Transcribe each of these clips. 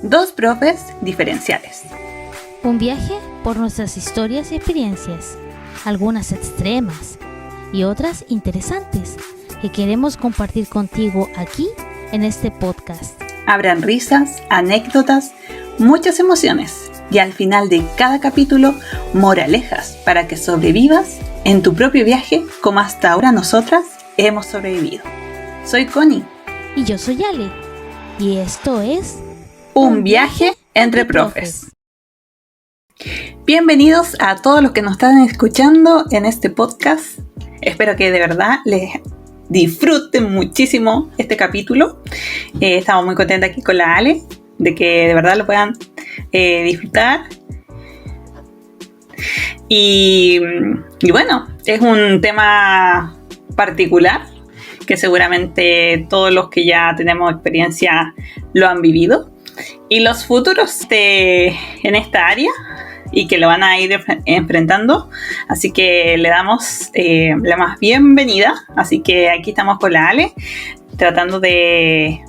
Dos profes diferenciales. Un viaje por nuestras historias y experiencias, algunas extremas y otras interesantes, que queremos compartir contigo aquí en este podcast. Habrán risas, anécdotas, muchas emociones y al final de cada capítulo, moralejas para que sobrevivas en tu propio viaje como hasta ahora nosotras hemos sobrevivido. Soy Connie. Y yo soy Ale. Y esto es... Un viaje entre profes. Bienvenidos a todos los que nos están escuchando en este podcast. Espero que de verdad les disfruten muchísimo este capítulo. Estamos muy contentos aquí con la Ale, de que de verdad lo puedan disfrutar. Y bueno, es un tema particular que seguramente todos los que ya tenemos experiencia lo han vivido. Y los futuros en esta área y que lo van a ir enfrentando, así que le damos la más bienvenida. Así que aquí estamos con la Ale tratando de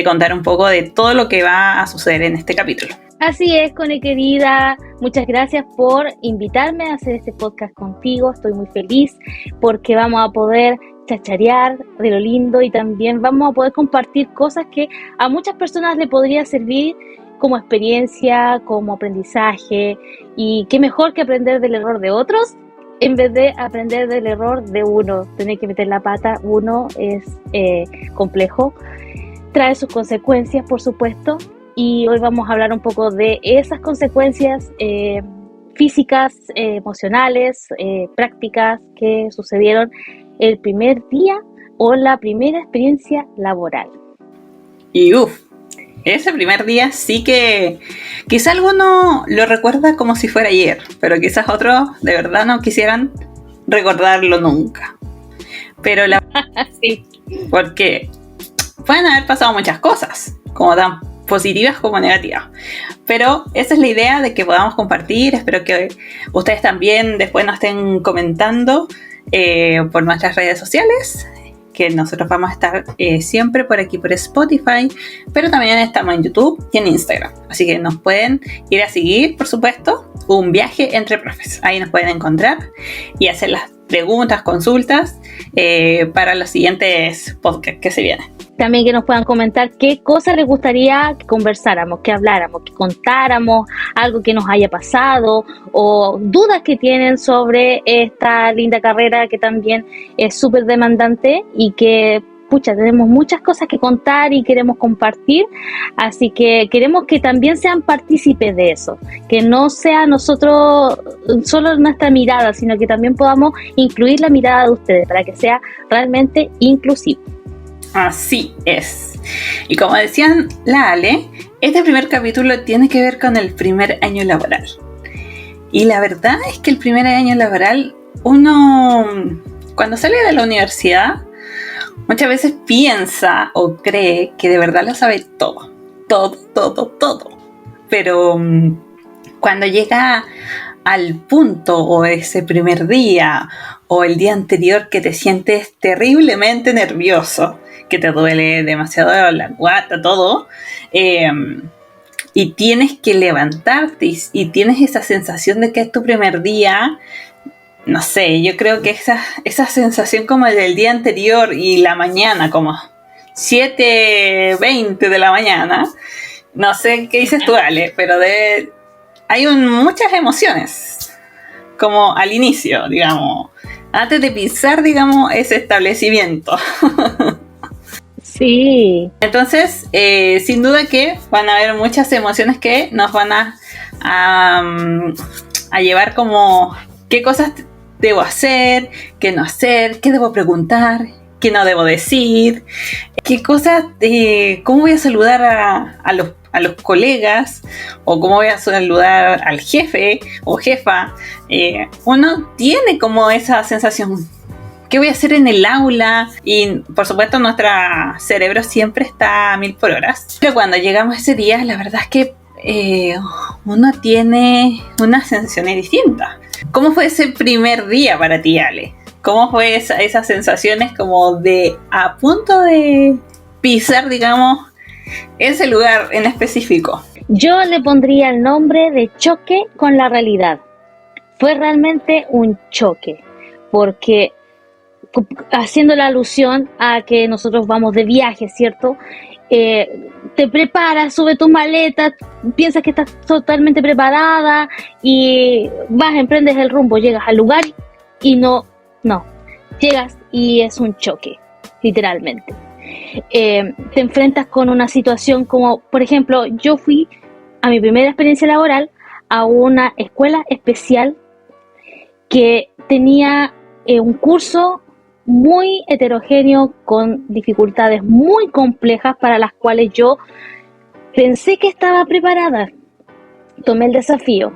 contar un poco de todo lo que va a suceder en este capítulo. Así es, Cone querida, muchas gracias por invitarme a hacer este podcast contigo. Estoy muy feliz porque vamos a poder chacharear de lo lindo y también vamos a poder compartir cosas que a muchas personas le podría servir como experiencia, como aprendizaje, y qué mejor que aprender del error de otros en vez de aprender del error de uno. Tener que meter la pata, uno es complejo, trae sus consecuencias, por supuesto, y hoy vamos a hablar un poco de esas consecuencias físicas, emocionales, prácticas que sucedieron el primer día o la primera experiencia laboral. Y ese primer día sí que quizá alguno lo recuerda como si fuera ayer, pero quizás otros de verdad no quisieran recordarlo nunca. Pero la verdad sí, porque pueden haber pasado muchas cosas, como tan positivas como negativas. Pero esa es la idea, de que podamos compartir. Espero que ustedes también después nos estén comentando por nuestras redes sociales, que nosotros vamos a estar siempre por aquí por Spotify, pero también estamos en YouTube y en Instagram, así que nos pueden ir a seguir, por supuesto, Un Viaje entre Profes. Ahí nos pueden encontrar y hacer las preguntas, consultas para los siguientes podcasts que se vienen. También que nos puedan comentar qué cosas les gustaría que conversáramos, que habláramos, que contáramos, algo que nos haya pasado o dudas que tienen sobre esta linda carrera que también es súper demandante y que, tenemos muchas cosas que contar y queremos compartir, así que queremos que también sean partícipes de eso, que no sea nosotros solo nuestra mirada, sino que también podamos incluir la mirada de ustedes para que sea realmente inclusivo. Así es. Y como decían la Ale, este primer capítulo tiene que ver con el primer año laboral. Y la verdad es que el primer año laboral, uno cuando sale de la universidad, muchas veces piensa o cree que de verdad lo sabe todo. Pero cuando llega al punto o ese primer día o el día anterior que te sientes terriblemente nervioso, que te duele demasiado la guata, todo, y tienes que levantarte y tienes esa sensación de que es tu primer día. No sé, yo creo que esa sensación como del día anterior y la mañana, como 7:20 de la mañana, no sé qué dices tú, Ale, pero hay muchas emociones, como al inicio, digamos, antes de pisar, digamos, ese establecimiento. Sí. Entonces, sin duda que van a haber muchas emociones que nos van a llevar como qué cosas debo hacer, qué no hacer, qué debo preguntar, qué no debo decir, qué cosas, cómo voy a saludar a los colegas o cómo voy a saludar al jefe o jefa. Uno tiene como esa sensación. ¿Qué voy a hacer en el aula? Y por supuesto nuestro cerebro siempre está a 1000 por hora. Pero cuando llegamos a ese día, la verdad es que uno tiene unas sensaciones distintas. ¿Cómo fue ese primer día para ti, Ale? ¿Cómo fue esas sensaciones como de a punto de pisar, digamos, ese lugar en específico? Yo le pondría el nombre de choque con la realidad. Fue realmente un choque, porque haciendo la alusión a que nosotros vamos de viaje, ¿cierto? Te preparas, subes tus maletas, piensas que estás totalmente preparada y emprendes el rumbo, llegas al lugar y no, llegas y es un choque, literalmente. Te enfrentas con una situación como, por ejemplo, yo fui a mi primera experiencia laboral a una escuela especial que tenía un curso muy heterogéneo con dificultades muy complejas para las cuales yo pensé que estaba preparada. Tomé el desafío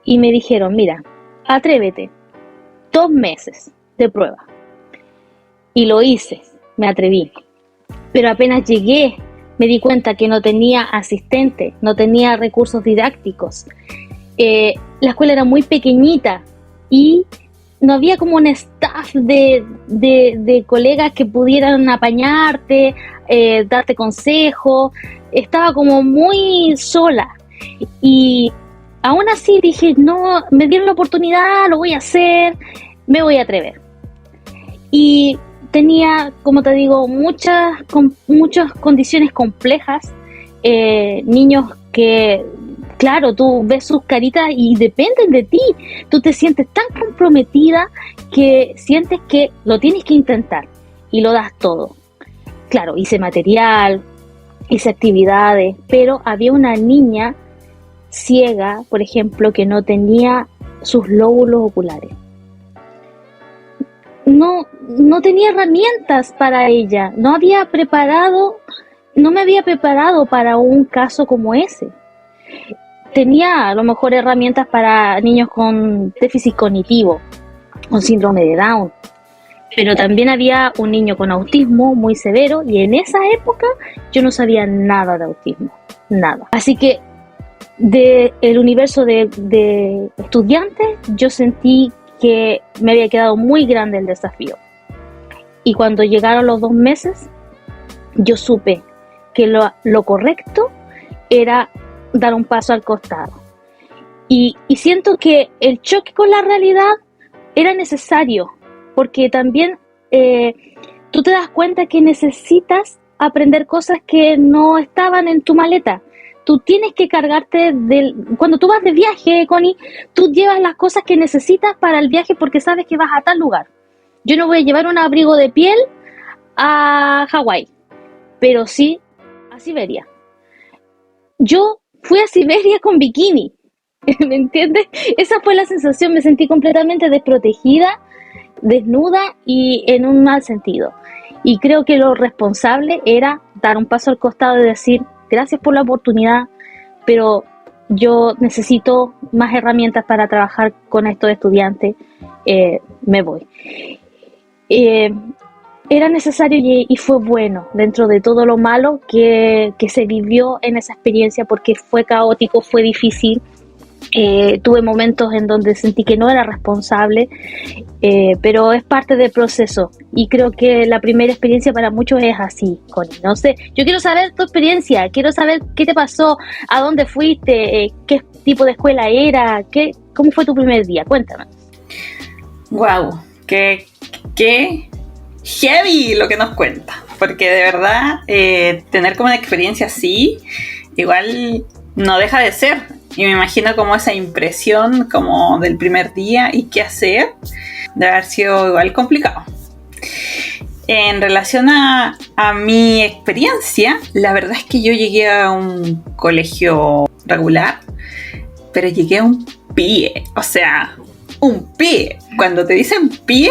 y me dijeron, mira, atrévete, 2 meses de prueba. Y lo hice, me atreví. Pero apenas llegué, me di cuenta que no tenía asistente, no tenía recursos didácticos. La escuela era muy pequeñita y no había como un staff de colegas que pudieran apañarte, darte consejos. Estaba como muy sola. Y aún así dije, no, me dieron la oportunidad, lo voy a hacer, me voy a atrever. Y tenía, como te digo, muchas condiciones complejas, niños que, claro, tú ves sus caritas y dependen de ti. Tú te sientes tan comprometida que sientes que lo tienes que intentar y lo das todo. Claro, hice material, hice actividades, pero había una niña ciega, por ejemplo, que no tenía sus lóbulos oculares. No tenía herramientas para ella, no me había preparado para un caso como ese. Tenía a lo mejor herramientas para niños con déficit cognitivo, con síndrome de Down, pero también había un niño con autismo muy severo y en esa época yo no sabía nada de autismo, nada. Así que del universo de estudiantes yo sentí que me había quedado muy grande el desafío. Y cuando llegaron los 2 meses, yo supe que lo correcto era dar un paso al costado. Y siento que el choque con la realidad era necesario, porque también tú te das cuenta que necesitas aprender cosas que no estaban en tu maleta. Tú tienes que cargarte cuando tú vas de viaje, Connie, tú llevas las cosas que necesitas para el viaje porque sabes que vas a tal lugar. Yo no voy a llevar un abrigo de piel a Hawái, pero sí a Siberia. Yo fui a Siberia con bikini, ¿me entiendes? Esa fue la sensación, me sentí completamente desprotegida, desnuda y en un mal sentido. Y creo que lo responsable era dar un paso al costado y decir, gracias por la oportunidad, pero yo necesito más herramientas para trabajar con estos estudiantes, me voy. Era necesario y fue bueno dentro de todo lo malo que se vivió en esa experiencia, porque fue caótico, fue difícil. Tuve momentos en donde sentí que no era responsable, pero es parte del proceso y creo que la primera experiencia para muchos es así, Connie. No sé, yo quiero saber tu experiencia, quiero saber qué te pasó, a dónde fuiste, qué tipo de escuela era, cómo fue tu primer día, cuéntame. Wow, qué heavy lo que nos cuenta, porque de verdad tener como una experiencia así igual no deja de ser. Y me imagino como esa impresión como del primer día y qué hacer, de haber sido igual complicado. En relación a mi experiencia, la verdad es que yo llegué a un colegio regular, pero llegué a un PIE, o sea, un PIE. Cuando te dicen PIE,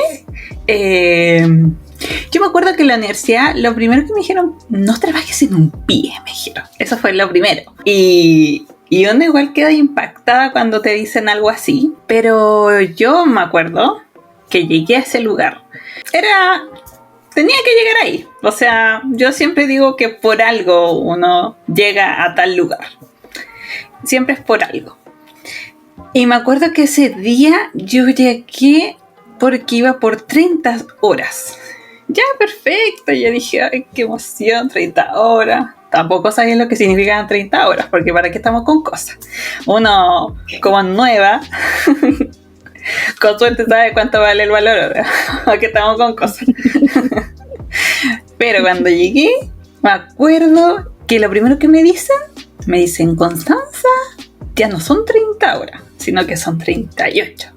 yo me acuerdo que en la universidad lo primero que me dijeron, no trabajes en un PIE, me dijeron. Eso fue lo primero. Y uno igual queda impactada cuando te dicen algo así. Pero yo me acuerdo que llegué a ese lugar. Tenía que llegar ahí. O sea, yo siempre digo que por algo uno llega a tal lugar. Siempre es por algo. Y me acuerdo que ese día yo llegué porque iba por 30 horas. Ya, perfecto. Yo dije, ay, qué emoción, 30 horas. tampoco sabía lo que significaban 30 horas, porque para qué estamos con cosas. Uno, como nueva, con suerte sabe cuánto vale el valor, ¿para qué estamos con cosas? Pero cuando llegué, me acuerdo que lo primero que me dicen, Constanza, ya no son 30 horas, sino que son 38.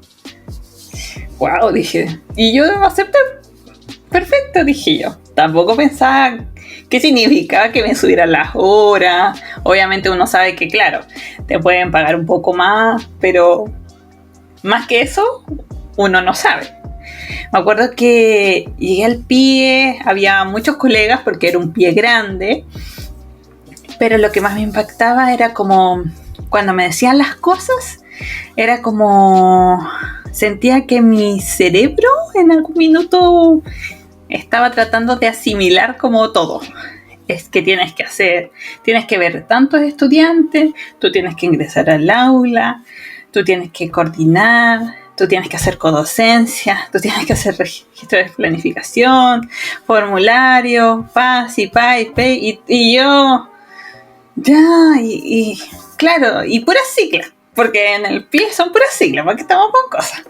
Wow, dije, y yo acepté. Perfecto, dije yo. Tampoco pensaba qué significaba que me subieran las horas. Obviamente uno sabe que, claro, te pueden pagar un poco más, pero más que eso, uno no sabe. Me acuerdo que llegué al PIE, había muchos colegas porque era un PIE grande, pero lo que más me impactaba era como cuando me decían las cosas, era como sentía que mi cerebro en algún minuto estaba tratando de asimilar como todo. Es que tienes que ver tantos estudiantes, tú tienes que ingresar al aula, tú tienes que coordinar, tú tienes que hacer codocencia, tú tienes que hacer registro de planificación, formulario, PAS y PAI, y yo, ya, y claro, y puras siglas, porque en el PIE son puras siglas, porque estamos con cosas.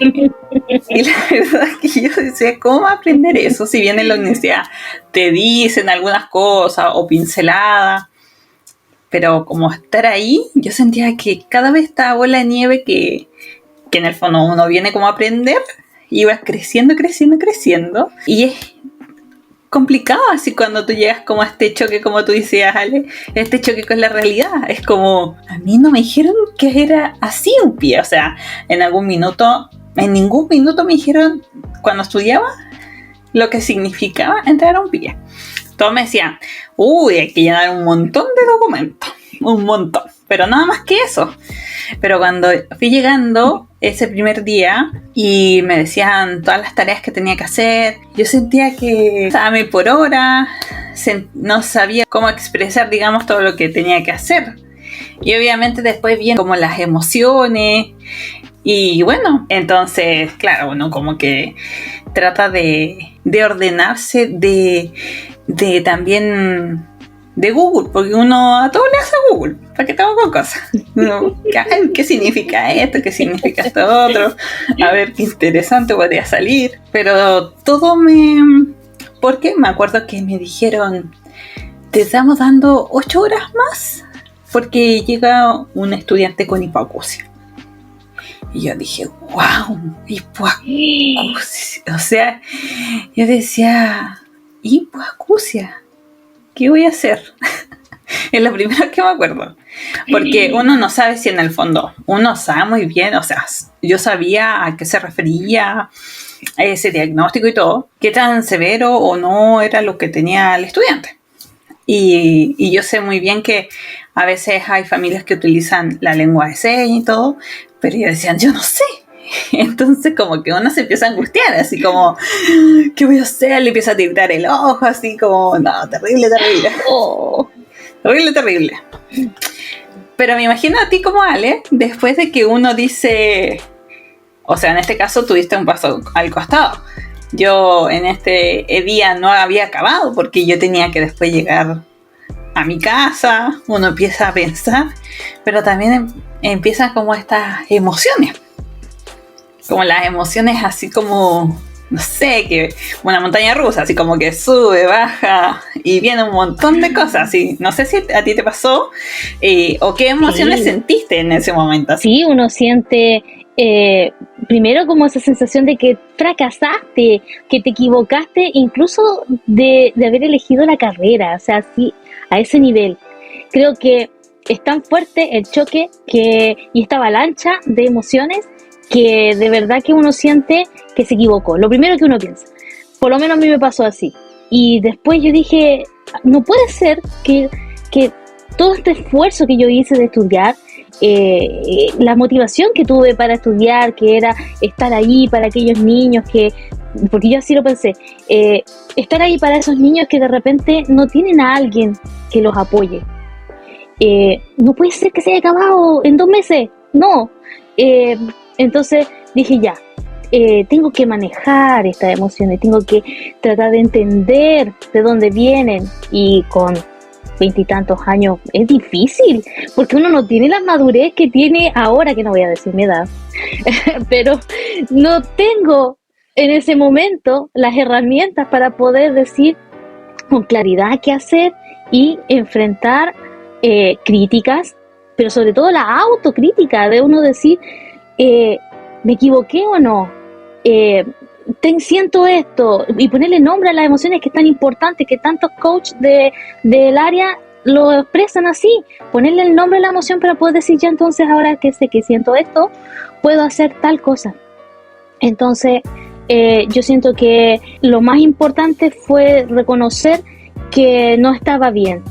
Y la verdad es que yo decía, ¿cómo aprender eso? Si bien en la universidad te dicen algunas cosas o pinceladas, pero como estar ahí, yo sentía que cada vez esta bola de nieve que en el fondo uno viene como a aprender, iba creciendo, y es complicado así cuando tú llegas como a este choque, como tú decías, Ale, este choque con la realidad. Es como, a mí no me dijeron que era así un PIE, o sea, en ningún minuto me dijeron cuando estudiaba lo que significaba entrar a un PIE. Todos me decían, hay que llenar un montón de documentos, un montón, pero nada más que eso. Pero cuando fui llegando ese primer día y me decían todas las tareas que tenía que hacer, yo sentía que estaba medio por hora, no sabía cómo expresar, digamos, todo lo que tenía que hacer. Y obviamente después vienen como las emociones y bueno, entonces, claro, uno como que trata de ordenarse, de también de Google, porque uno a todo le hace Google, ¿para qué estamos con cosas? Uno, ¿qué significa esto? ¿Qué significa esto otro? A ver, qué interesante podría salir. Pero todo porque me acuerdo que me dijeron, te estamos dando 8 horas más, porque llega un estudiante con hipoacusia. Y yo dije, wow, hipoacusia. O sea, yo decía, hipoacusia, ¿qué voy a hacer? Es lo primero que me acuerdo. Porque uno no sabe si en el fondo, uno sabe muy bien, o sea, yo sabía a qué se refería ese diagnóstico y todo, qué tan severo o no era lo que tenía el estudiante. Y yo sé muy bien que a veces hay familias que utilizan la lengua de señas y todo, pero ellos decían, yo no sé. Entonces como que uno se empieza a angustiar, así como, ¿qué voy a hacer? Le empieza a tirar el ojo, así como, no, terrible. Oh, terrible. Pero me imagino a ti como Ale, después de que uno dice, o sea, en este caso tuviste un paso al costado. Yo en este día no había acabado porque yo tenía que después llegar a mi casa, uno empieza a pensar, pero también empiezan como estas emociones. Como las emociones así como, no sé, que una montaña rusa, así como que sube, baja y viene un montón de cosas, así. No sé si a ti te pasó o qué emociones sentiste en ese momento. Así. Sí, uno siente primero como esa sensación de que fracasaste, que te equivocaste, incluso de haber elegido la carrera, o sea, sí, a ese nivel. Creo que es tan fuerte el choque y esta avalancha de emociones que de verdad que uno siente que se equivocó. Lo primero que uno piensa, por lo menos a mí me pasó así. Y después yo dije, no puede ser que todo este esfuerzo que yo hice de estudiar, la motivación que tuve para estudiar, que era estar ahí para aquellos niños porque yo así lo pensé, estar ahí para esos niños que de repente no tienen a alguien que los apoye. No puede ser que se haya acabado en 2 meses, no. Entonces dije ya, tengo que manejar estas emociones, tengo que tratar de entender de dónde vienen y con veintitantos años es difícil, porque uno no tiene la madurez que tiene ahora, que no voy a decir mi edad, pero no tengo en ese momento las herramientas para poder decir con claridad qué hacer y enfrentar críticas, pero sobre todo la autocrítica de uno decir, ¿me equivoqué o no? Siento esto, y ponerle nombre a las emociones que es tan importante, que tantos coaches del área lo expresan así, ponerle el nombre a la emoción para poder decir, ya entonces ahora que sé que siento esto, puedo hacer tal cosa. Entonces yo siento que lo más importante fue reconocer que no estaba bien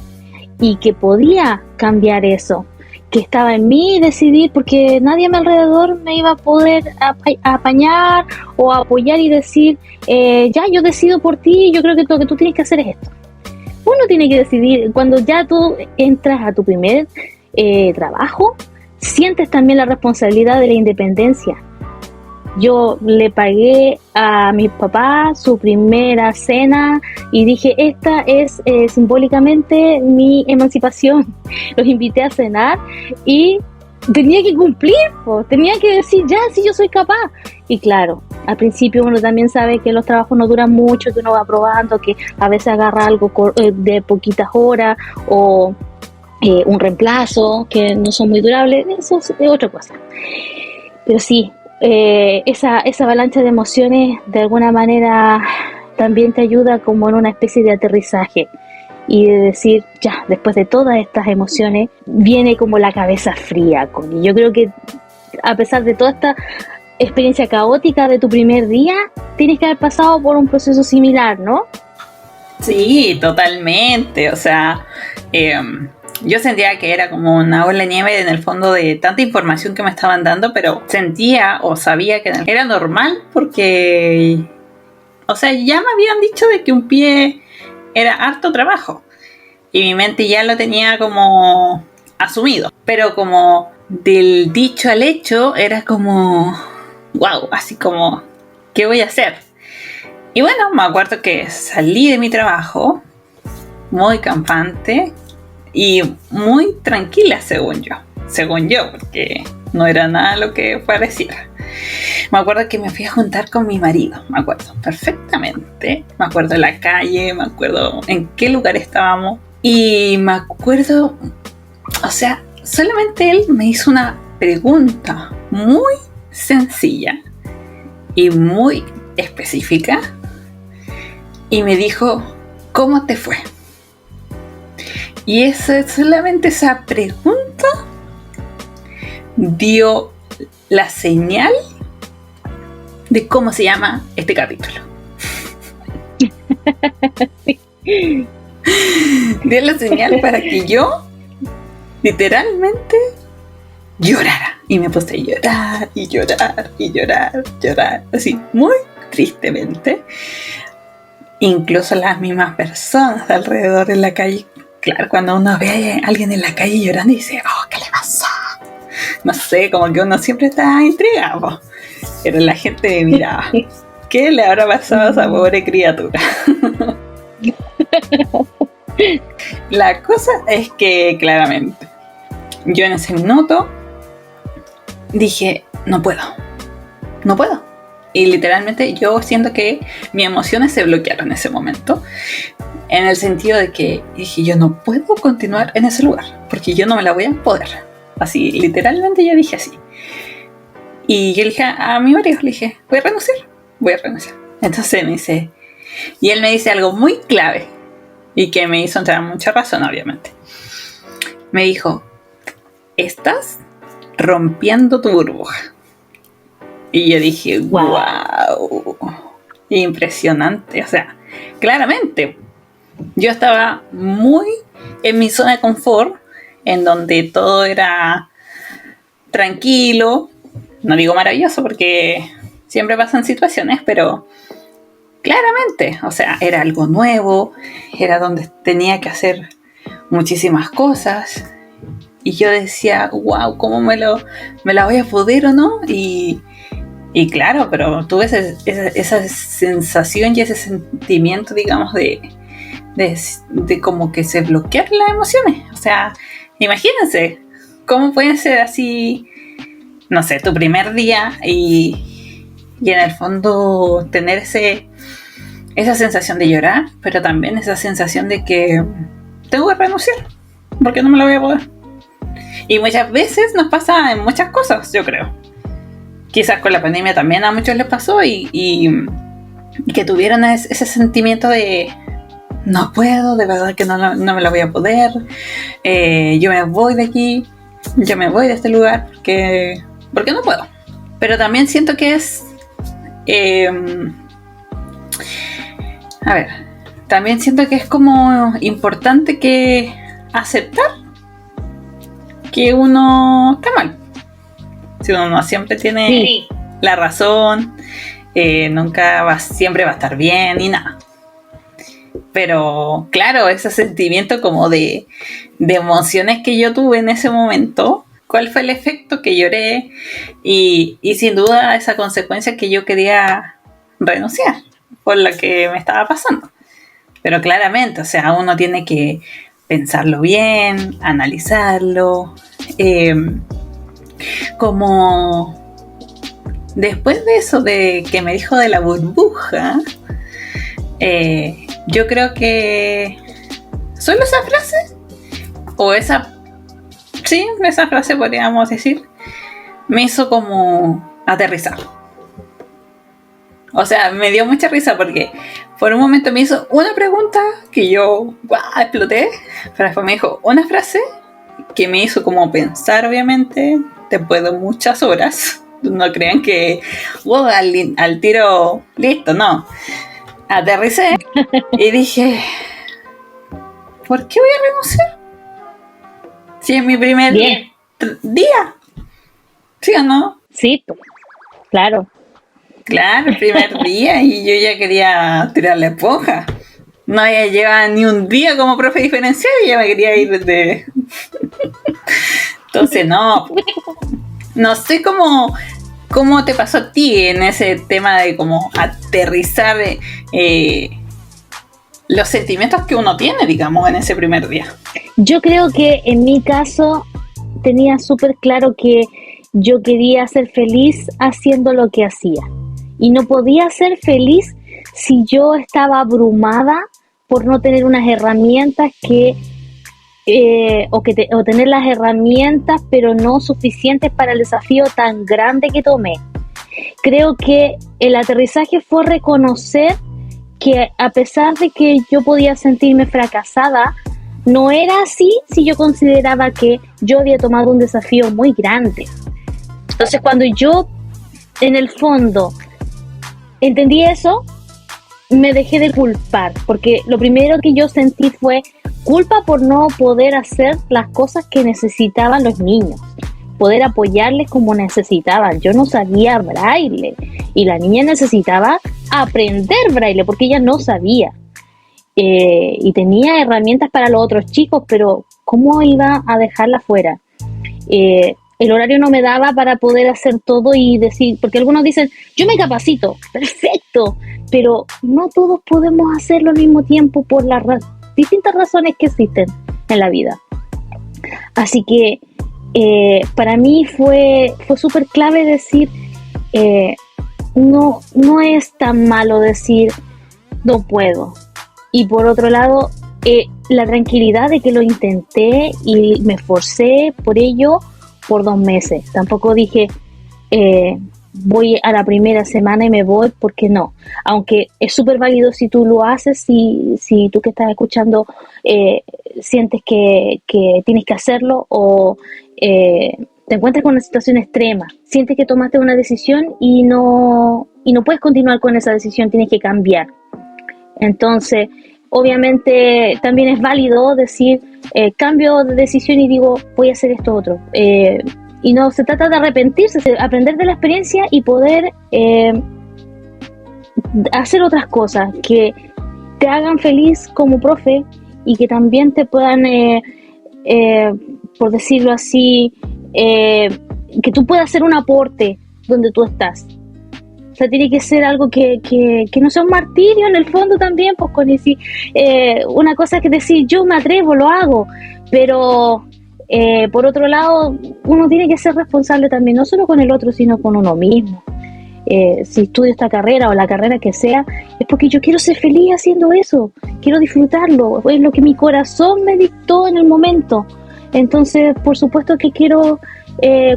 y que podía cambiar eso, que estaba en mí decidir, porque nadie a mi alrededor me iba a poder apañar o apoyar y decir, ya, yo decido por ti, yo creo que lo que tú tienes que hacer es esto. Uno tiene que decidir. Cuando ya tú entras a tu primer trabajo, sientes también la responsabilidad de la independencia. Yo le pagué a mis papás su primera cena y dije, esta es simbólicamente mi emancipación. Los invité a cenar y tenía que cumplir, tenía que decir, ya, sí, yo soy capaz. Y claro, al principio uno también sabe que los trabajos no duran mucho, que uno va probando, que a veces agarra algo de poquitas horas o un reemplazo, que no son muy durables, eso es otra cosa. Pero sí, esa avalancha de emociones de alguna manera también te ayuda como en una especie de aterrizaje y de decir, ya, después de todas estas emociones viene como la cabeza fría, Connie. Yo creo que a pesar de toda esta experiencia caótica de tu primer día, tienes que haber pasado por un proceso similar, ¿no? Sí, totalmente. O sea, yo sentía que era como una bola de nieve en el fondo de tanta información que me estaban dando, pero sentía o sabía que era normal porque, o sea, ya me habían dicho de que un pie era harto trabajo y mi mente ya lo tenía como asumido, pero como del dicho al hecho era como, wow, así como, ¿qué voy a hacer? Y bueno, me acuerdo que salí de mi trabajo muy campante y muy tranquila, según yo, porque no era nada lo que pareciera. Me acuerdo que me fui a juntar con mi marido, me acuerdo perfectamente, me acuerdo de la calle, me acuerdo en qué lugar estábamos y me acuerdo, o sea, solamente él me hizo una pregunta muy sencilla y muy específica y me dijo, ¿cómo te fue? Y solamente esa pregunta dio la señal de cómo se llama este capítulo. Dio la señal para que yo literalmente llorara. Y me puse a llorar y llorar y llorar, así muy tristemente. Incluso las mismas personas de alrededor en la calle. Claro, cuando uno ve a alguien en la calle llorando y dice, oh, ¿qué le pasó? No sé, como que uno siempre está intrigado. Pero la gente me miraba, ¿qué le habrá pasado a esa pobre criatura? La cosa es que, claramente, yo en ese minuto dije, no puedo. Y literalmente yo siento que mis emociones se bloquearon en ese momento. En el sentido de que dije, yo no puedo continuar en ese lugar, porque yo no me la voy a poder. Así, literalmente yo dije así. Y yo le dije a mi marido, le dije, voy a renunciar. Entonces me dice, y él me dice algo muy clave, y que me hizo entrar mucha razón, obviamente. Me dijo, estás rompiendo tu burbuja. Y yo dije, wow, impresionante. O sea, claramente, yo estaba muy en mi zona de confort, en donde todo era tranquilo, no digo maravilloso porque siempre pasan situaciones, pero claramente, o sea, era algo nuevo, era donde tenía que hacer muchísimas cosas y yo decía, wow, ¿cómo me la voy a poder o no? Y claro, pero tuve esa sensación y ese sentimiento, digamos, de de como que se bloquean las emociones. O sea, imagínense, ¿cómo puede ser así, no sé, tu primer día y en el fondo tener esa sensación de llorar, pero también esa sensación de que tengo que renunciar, porque no me la voy a poder? Y muchas veces nos pasa en muchas cosas, yo creo. Quizás con la pandemia también a muchos les pasó y que tuvieron ese sentimiento de no puedo, de verdad que no me la voy a poder, yo me voy de aquí, yo me voy de este lugar porque no puedo. Pero también siento que es también siento que es como importante que aceptar que uno está mal. Si uno no siempre tiene la razón, nunca siempre va a estar bien ni nada. Pero claro, ese sentimiento como de emociones que yo tuve en ese momento, ¿cuál fue el efecto? Que lloré y sin duda esa consecuencia que yo quería renunciar por la que me estaba pasando. Pero claramente, o sea, uno tiene que pensarlo bien, analizarlo, como después de eso de que me dijo de la burbuja, yo creo que solo esa frase, o esa frase podríamos decir, me hizo como aterrizar. O sea, me dio mucha risa porque por un momento me hizo una pregunta que yo exploté, pero después me dijo una frase que me hizo como pensar, obviamente, después de muchas horas. No crean que al tiro, listo, no. Aterricé y dije, ¿por qué voy a renunciar? Si es mi primer día. ¿Sí o no? Sí, claro. Claro, el primer día y yo ya quería tirar la esponja. No había llevado ni un día como profe diferencial y ya me quería ir desde... Entonces no sé cómo te pasó a ti en ese tema de como aterrizar los sentimientos que uno tiene, digamos, en ese primer día. Yo creo que en mi caso tenía súper claro que yo quería ser feliz haciendo lo que hacía. Y no podía ser feliz si yo estaba abrumada por no tener unas herramientas o tener las herramientas pero no suficientes para el desafío tan grande que tomé. Creo que el aterrizaje fue reconocer que a pesar de que yo podía sentirme fracasada, no era así si yo consideraba que yo había tomado un desafío muy grande. Entonces cuando yo en el fondo entendí eso, me dejé de culpar, porque lo primero que yo sentí fue culpa por no poder hacer las cosas que necesitaban los niños, poder apoyarles como necesitaban. Yo no sabía braille y la niña necesitaba aprender braille porque ella no sabía. Y tenía herramientas para los otros chicos, pero ¿cómo iba a dejarla fuera? El horario no me daba para poder hacer todo y decir, porque algunos dicen, yo me capacito, perfecto, pero no todos podemos hacerlo al mismo tiempo por las distintas razones que existen en la vida. Así que para mí fue súper clave decir, no es tan malo decir, no puedo. Y por otro lado, la tranquilidad de que lo intenté y me esforcé por ello por 2 meses. Tampoco dije, voy a la primera semana y me voy, porque no. Aunque es súper válido si tú lo haces, si tú que estás escuchando sientes que tienes que hacerlo o te encuentras con una situación extrema, sientes que tomaste una decisión y no puedes continuar con esa decisión, tienes que cambiar. Entonces, obviamente también es válido decir, cambio de decisión y digo, voy a hacer esto otro. Y no se trata de arrepentirse, de aprender de la experiencia y poder hacer otras cosas que te hagan feliz como profe y que también te puedan, por decirlo así, que tú puedas hacer un aporte donde tú estás. O sea, tiene que ser algo que no sea un martirio en el fondo también, pues con decir, una cosa es que decir, yo me atrevo, lo hago, pero por otro lado, uno tiene que ser responsable también, no solo con el otro, sino con uno mismo. Si estudio esta carrera o la carrera que sea, es porque yo quiero ser feliz haciendo eso, quiero disfrutarlo, es lo que mi corazón me dictó en el momento. Entonces, por supuesto que quiero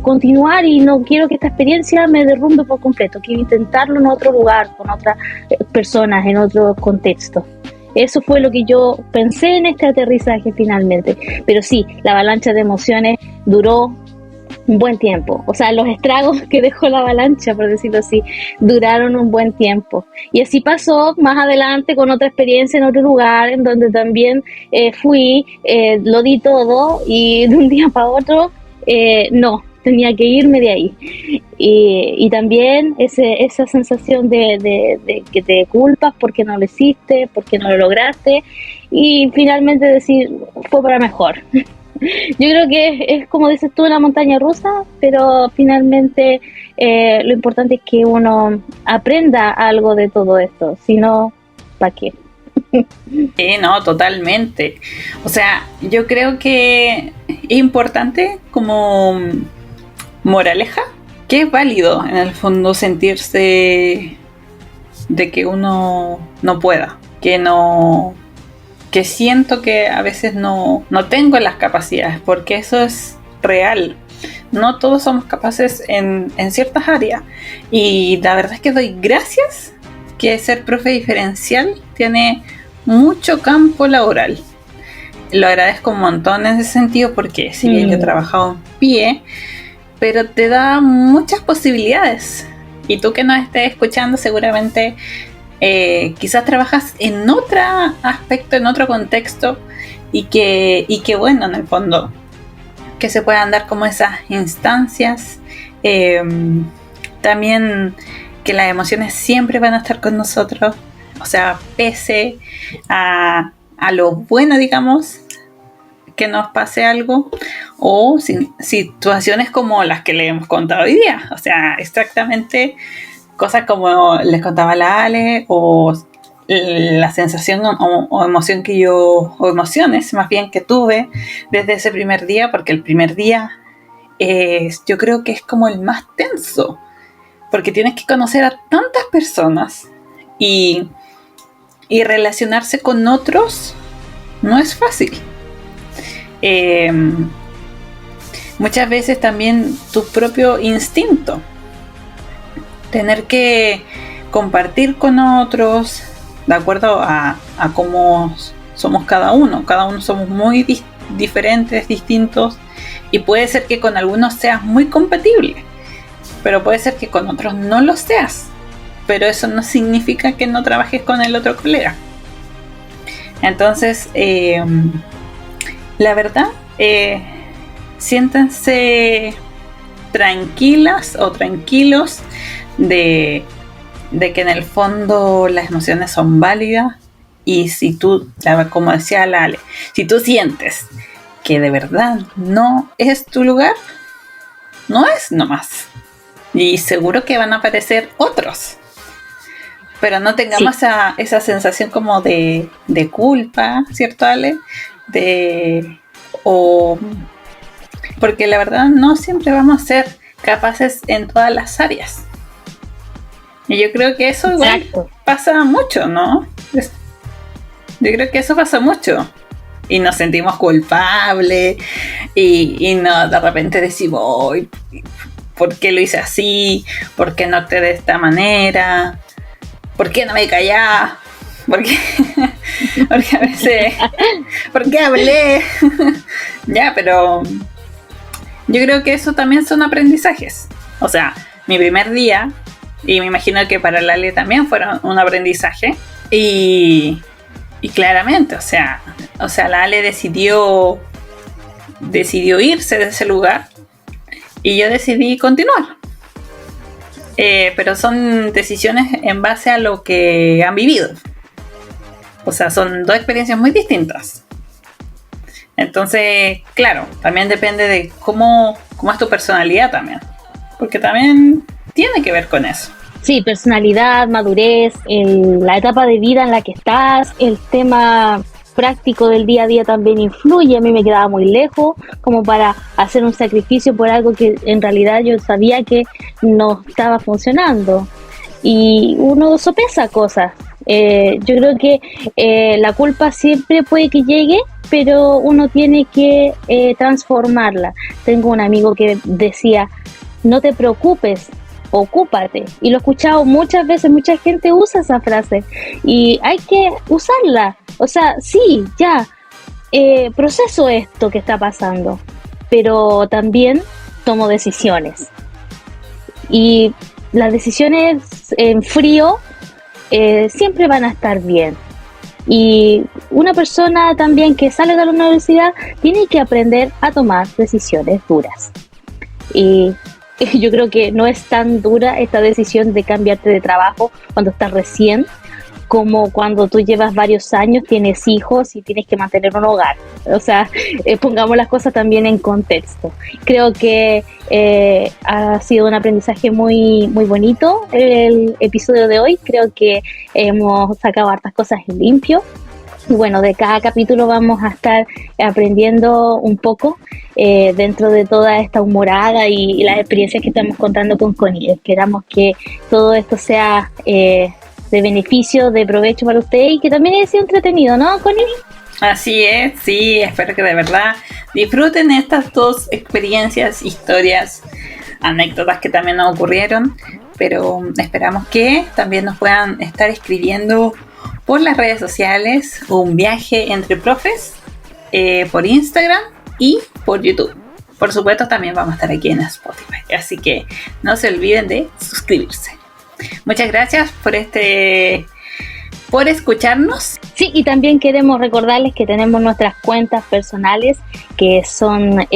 continuar y no quiero que esta experiencia me derrumbe por completo, quiero intentarlo en otro lugar, con otras personas, en otro contexto. Eso fue lo que yo pensé en este aterrizaje finalmente. Pero sí, la avalancha de emociones duró un buen tiempo. O sea, los estragos que dejó la avalancha, por decirlo así, duraron un buen tiempo. Y así pasó más adelante con otra experiencia en otro lugar, en donde también fui, lo di todo y de un día para otro, no, tenía que irme de ahí. Y también esa sensación de que te culpas porque no lo hiciste, porque no lo lograste, y finalmente decir, fue para mejor. Yo creo que es como dices tú, una montaña rusa, pero finalmente lo importante es que uno aprenda algo de todo esto, si no, ¿para qué? Sí, no, totalmente. O sea, yo creo que es importante como moraleja, que es válido en el fondo sentirse de que uno no pueda, que siento que a veces no tengo las capacidades, porque eso es real. No todos somos capaces en ciertas áreas, y la verdad es que doy gracias que ser profe diferencial tiene mucho campo laboral. Lo agradezco un montón en ese sentido, porque si bien yo he trabajado en pie, pero te da muchas posibilidades. Y tú que nos estés escuchando seguramente quizás trabajas en otro aspecto, en otro contexto, y que bueno, en el fondo que se puedan dar como esas instancias. También que las emociones siempre van a estar con nosotros, o sea, pese a lo bueno, digamos, que nos pase algo, o situaciones como las que le hemos contado hoy día. O sea, exactamente cosas como les contaba la Ale, o la sensación o emoción que yo, o emociones más bien que tuve desde ese primer día, porque el primer día yo creo que es como el más tenso, porque tienes que conocer a tantas personas y relacionarse con otros no es fácil. Muchas veces también tu propio instinto, tener que compartir con otros de acuerdo a cómo somos cada uno somos muy diferentes, distintos, y puede ser que con algunos seas muy compatible, pero puede ser que con otros no lo seas, pero eso no significa que no trabajes con el otro colega. Entonces, la verdad, siéntanse tranquilas o tranquilos de que en el fondo las emociones son válidas, y si tú, como decía la Ale, si tú sientes que de verdad no es tu lugar, no es nomás, y seguro que van a aparecer otros, pero no tengamos esa sensación como de culpa, ¿cierto, Ale? Porque la verdad no siempre vamos a ser capaces en todas las áreas. Y yo creo que eso igual pasa mucho, ¿no? Yo creo que eso pasa mucho. Y nos sentimos culpables. Y no, de repente decimos, ¿por qué lo hice así? ¿Por qué no actué de esta manera? ¿Por qué no me callás? Porque a veces, ¿por qué hablé? Ya, pero yo creo que eso también son aprendizajes. O sea, mi primer día, y me imagino que para Lale también fueron un aprendizaje, y claramente, o sea, Lale decidió irse de ese lugar, y yo decidí continuar. Pero son decisiones en base a lo que han vivido. O sea, son dos experiencias muy distintas. Entonces, claro, también depende de cómo es tu personalidad también. Porque también tiene que ver con eso. Sí, personalidad, madurez, la etapa de vida en la que estás, el tema práctico del día a día también influye. A mí me quedaba muy lejos como para hacer un sacrificio por algo que en realidad yo sabía que no estaba funcionando. Y uno sopesa cosas. Yo creo que la culpa siempre puede que llegue, pero uno tiene que transformarla. Tengo un amigo que decía, no te preocupes, ocúpate. Y lo he escuchado muchas veces, mucha gente usa esa frase y hay que usarla. O sea, sí, ya, proceso esto que está pasando, pero también tomo decisiones. Y las decisiones en frío siempre van a estar bien. Y una persona también que sale de la universidad tiene que aprender a tomar decisiones duras. Y yo creo que no es tan dura esta decisión de cambiarte de trabajo cuando estás recién, como cuando tú llevas varios años, tienes hijos y tienes que mantener un hogar. O sea, pongamos las cosas también en contexto. Creo que ha sido un aprendizaje muy, muy bonito el episodio de hoy. Creo que hemos sacado hartas cosas en limpio. Y bueno, de cada capítulo vamos a estar aprendiendo un poco dentro de toda esta humorada y las experiencias que estamos contando con Connie. Esperamos que todo esto sea de beneficio, de provecho para usted y que también haya sido entretenido, ¿no, Connie? Así es, sí, espero que de verdad disfruten estas dos experiencias, historias, anécdotas que también nos ocurrieron, pero esperamos que también nos puedan estar escribiendo por las redes sociales un viaje entre profes, por Instagram y por YouTube. Por supuesto también vamos a estar aquí en Spotify, así que no se olviden de suscribirse. Muchas gracias por escucharnos. Sí, y también queremos recordarles que tenemos nuestras cuentas personales que son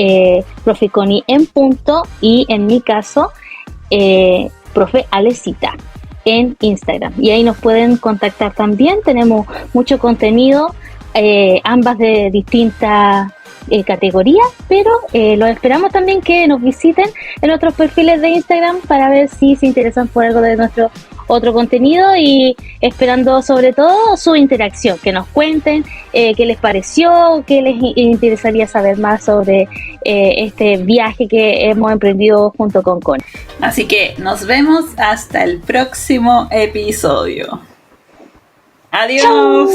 Profe Connie en punto y en mi caso Profe Alecita en Instagram, y ahí nos pueden contactar también. Tenemos mucho contenido, ambas de distintas categorías, pero los esperamos también que nos visiten en otros perfiles de Instagram para ver si se interesan por algo de nuestro otro contenido, y esperando sobre todo su interacción, que nos cuenten qué les pareció, qué les interesaría saber más sobre este viaje que hemos emprendido junto con Connie. Así que nos vemos hasta el próximo episodio. Adiós. ¡Chau!